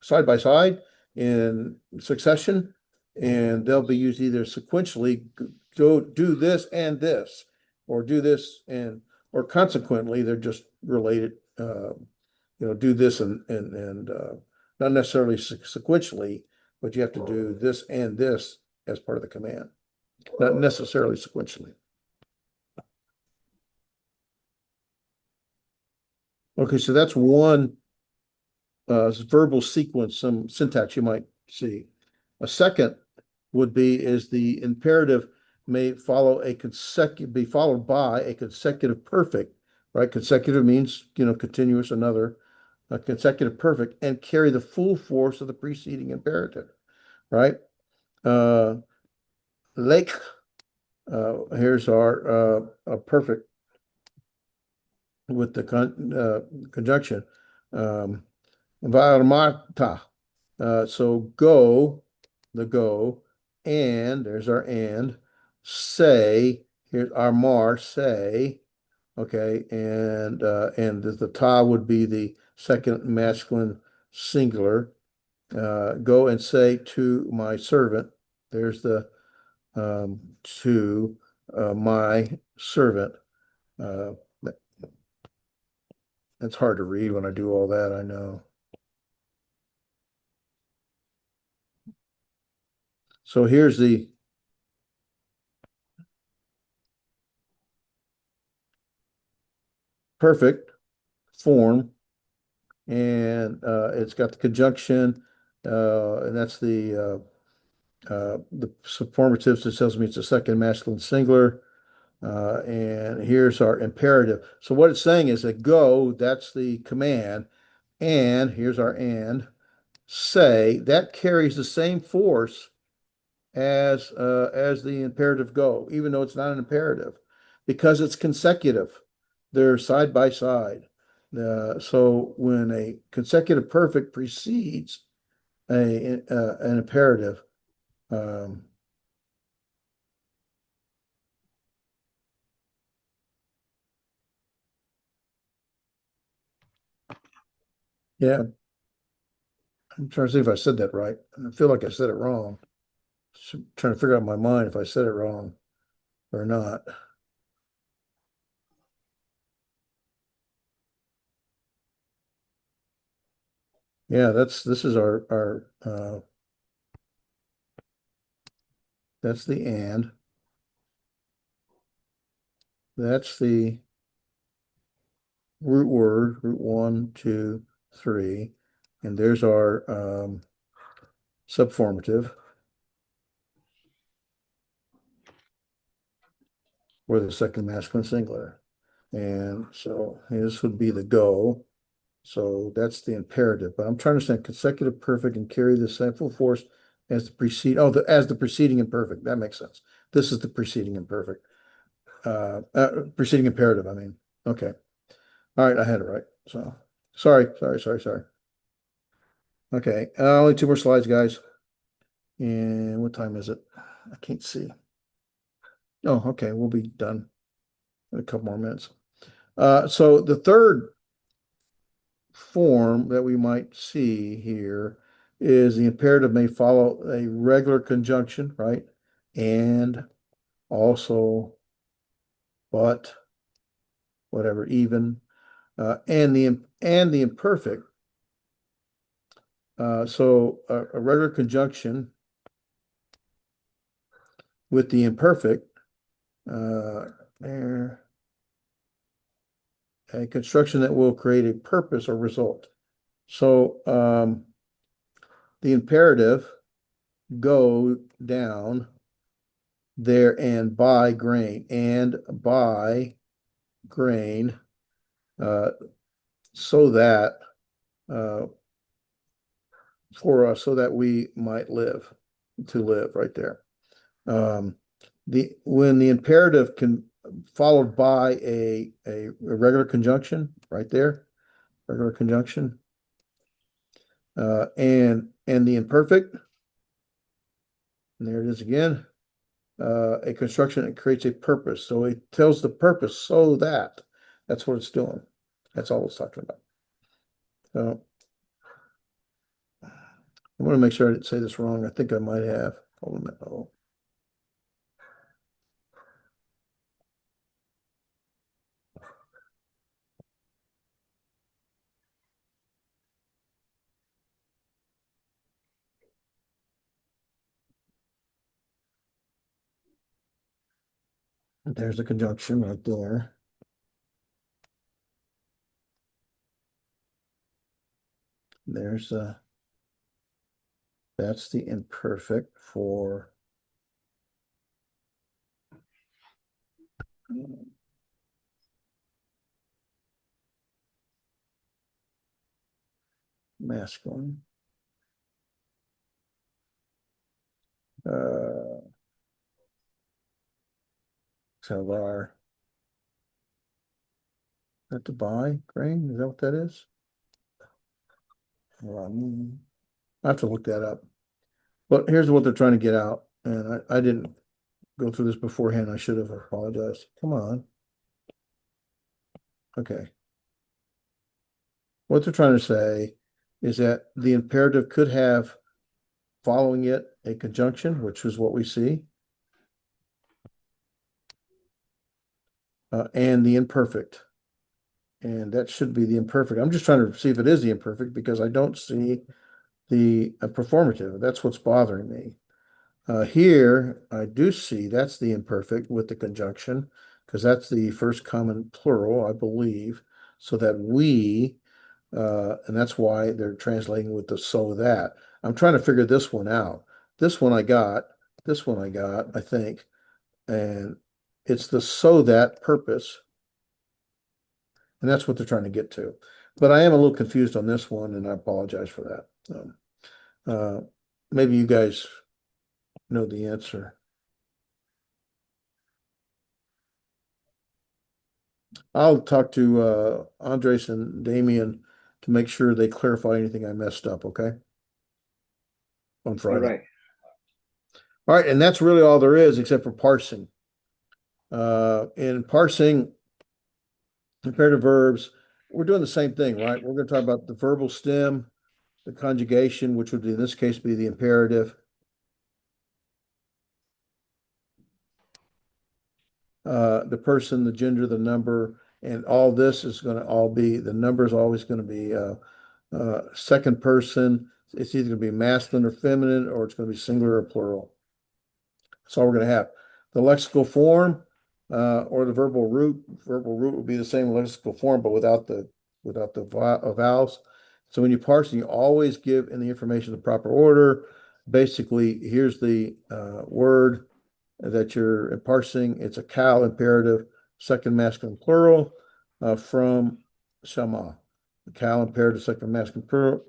side by side in succession, and they'll be used either sequentially, go do this and this, or do this and or consequently they're just related. Do this and not necessarily sequentially, but you have to do this and this as part of the command, not necessarily sequentially. Okay, so that's one verbal sequence, some syntax you might see. A second would be is the imperative may follow be followed by a consecutive perfect, right? Consecutive means, continuous, another, a consecutive perfect, and carry the full force of the preceding imperative, right? Lake, here's our perfect with the conjunction. Varmata. So go, the go, and there's our and. Say, here's our mar, say. Okay, and the ta would be the second masculine singular. Go and say to my servant. There's the to my servant. Uh, That's hard to read when I do all that, I know. So here's the perfect form, and it's got the conjunction, and that's the superlative, so it tells me it's a second masculine singular. And here's our imperative. So what it's saying is that go, that's the command, and here's our and say, that carries the same force as the imperative go, even though it's not an imperative, because it's consecutive. They're side by side. So when a consecutive perfect precedes an imperative, um, yeah, I'm trying to see if I said that right. I feel like I said it wrong. So trying to figure out in my mind if I said it wrong or not. Yeah, this is our that's the and. That's the root word, root 1, 2, 3. And there's our subformative, or the second masculine singular. And so this would be the go. So that's the imperative. But I'm trying to say consecutive perfect and carry the same full force as the as the preceding imperfect. That makes sense. This is the preceding imperfect. Preceding imperative, I mean. Okay. All right, I had it right. So sorry. Okay, only two more slides, guys. And what time is it? I can't see. Oh, okay, we'll be done in a couple more minutes. So the third form that we might see here is the imperative may follow a regular conjunction, right? And also, but, whatever, even, and the imperfect. So a regular conjunction with the imperfect, there, a construction that will create a purpose or result. So the imperative, go down there and buy grain, so that for us, so that we might live, to live right there. When the imperative can followed by a regular conjunction right there, regular conjunction, and the imperfect, and there it is again, a construction that creates a purpose. So it tells the purpose, so that, that's what it's doing. That's all it's talking about. So I want to make sure I didn't say this wrong. I think I might have. Hold a minute. Oh. There's the conjunction right there. There's that's the imperfect for masculine. So our, is that to buy grain? Is that what that is? I have to look that up. But here's what they're trying to get out. And I didn't go through this beforehand. I should have apologized. Come on. Okay. What they're trying to say is that the imperative could have following it a conjunction, which is what we see, and the imperfect. And that should be the imperfect. I'm just trying to see if it is the imperfect because I don't see the performative. That's what's bothering me. Here, I do see that's the imperfect with the conjunction because that's the first common plural, I believe. So that we, and that's why they're translating with the so that. I'm trying to figure this one out. This one I got, I think, and it's the so that purpose. And that's what they're trying to get to. But I am a little confused on this one, and I apologize for that. Maybe you guys know the answer. I'll talk to Andres and Damien to make sure they clarify anything I messed up, okay? On All Friday. right. All right, and that's really all there is except for parsing. In parsing imperative verbs, we're doing the same thing, right? We're going to talk about the verbal stem, the conjugation, which would in this case be the imperative. The person, the gender, the number, and all this is going to all be, the number is always going to be second person. It's either going to be masculine or feminine, or it's going to be singular or plural. That's all we're going to have. The lexical form or the verbal root. Verbal root would be the same lexical form, but without the vowels. So when you parse, you always give in the information the proper order. Basically, here's the word that you're parsing. It's a cow imperative, second masculine plural from Shama. The cow imperative, second masculine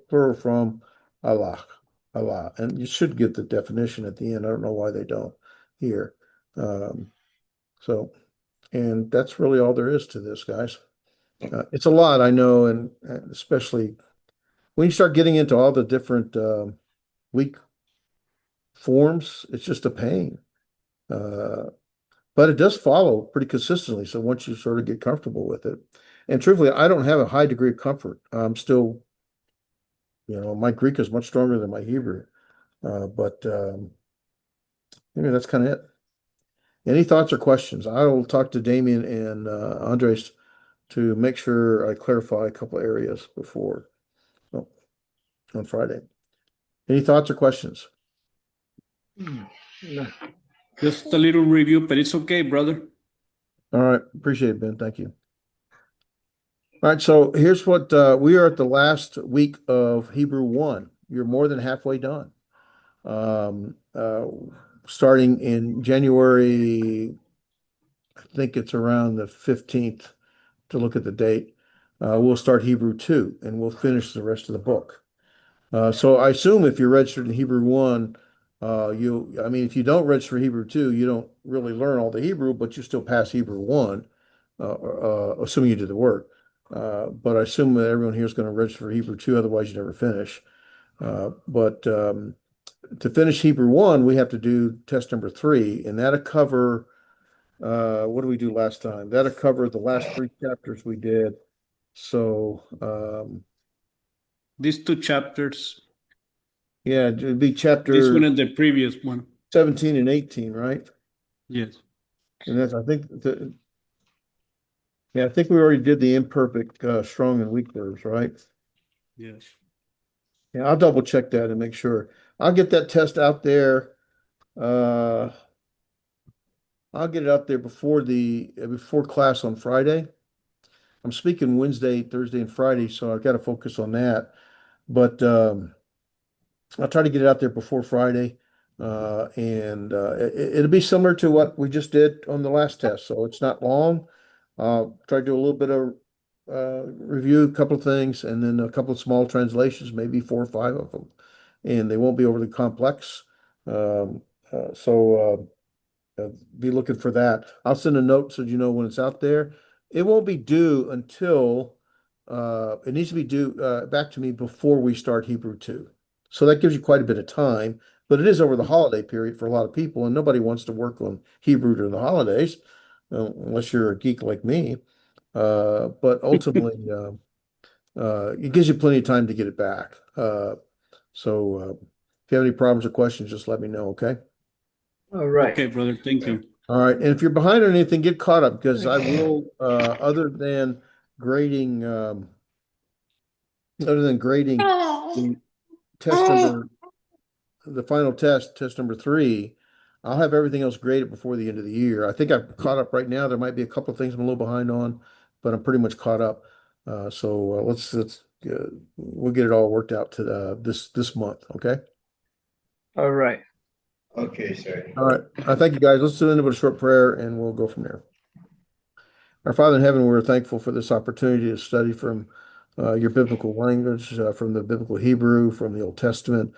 plural from Allah. Allah. And you should get the definition at the end. I don't know why they don't here. So, and that's really all there is to this, guys. It's a lot, I know, and especially when you start getting into all the different weak forms, it's just a pain. But it does follow pretty consistently. So once you sort of get comfortable with it, and truthfully, I don't have a high degree of comfort. I'm still, my Greek is much stronger than my Hebrew. But maybe that's kind of it. Any thoughts or questions? I will talk to Damien and Andres to make sure I clarify a couple areas before on Friday. Any thoughts or questions? No. Just a little review, but it's okay, brother. All right. Appreciate it, Ben. Thank you. All right. So here's what we are at the last week of Hebrew 1. You're more than halfway done. Um, uh, Starting in January, I think it's around the 15th to look at the date. We'll start Hebrew 2 and we'll finish the rest of the book. So I assume if you're registered in Hebrew 1, I mean, if you don't register Hebrew 2, you don't really learn all the Hebrew, but you still pass Hebrew 1, assuming you did the work. But I assume that everyone here is going to register for Hebrew 2, otherwise you never finish. But to finish Hebrew 1, we have to do test number 3, and that'll cover, what did we do last time? That'll cover the last 3 chapters we did. So, These 2 chapters, yeah, it'd be this chapter one and the previous one. 17 and 18, right? Yes. And that's, I think we already did the imperfect, strong and weak verbs, right? Yes. Yeah, I'll double check that and make sure. I'll get that test out there. Uh, I'll get it out there before class on Friday. I'm speaking Wednesday, Thursday, and Friday, so I've got to focus on that. But I'll try to get it out there before Friday. And it'll be similar to what we just did on the last test. So it's not long. Try to do a little bit of review, a couple of things, and then a couple of small translations, maybe 4 or 5 of them. And they won't be overly complex. Um, be looking for that. I'll send a note so you know when it's out there. It won't be due until it needs to be due back to me before we start Hebrew 2. So that gives you quite a bit of time, but it is over the holiday period for a lot of people, and nobody wants to work on Hebrew during the holidays, unless you're a geek like me. But ultimately, it gives you plenty of time to get it back. If you have any problems or questions, just let me know, okay? All right. Okay, brother. Thank you. All right, and if you're behind on anything, get caught up because I will, grading, other than grading the test number, the final test, test number 3, I'll have everything else graded before the end of the year. I think I'm caught up right now. There might be a couple of things I'm a little behind on, but I'm pretty much caught up. We'll get it all worked out to this month. Okay. All right. Okay, sir. All right. Thank you guys. Let's do end with a short prayer and we'll go from there. Our Father in heaven, we're thankful for this opportunity to study from your biblical language, from the biblical Hebrew, from the Old Testament.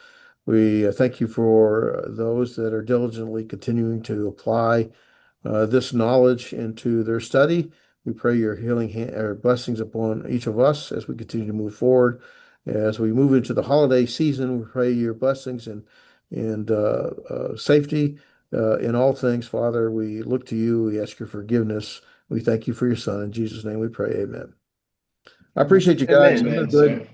We thank you for those that are diligently continuing to apply this knowledge into their study. We pray your or blessings upon each of us as we continue to move forward. As we move into the holiday season, we pray your blessings and safety in all things. Father, we look to you. We ask your forgiveness. We thank you for your son. In Jesus' name we pray. Amen. I appreciate you guys. Amen. Amen, Good. sir.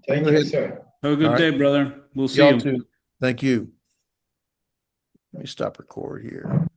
Thank you, sir. Have a good All right. day, brother. We'll see Y'all you. too. Thank you. Let me stop record here.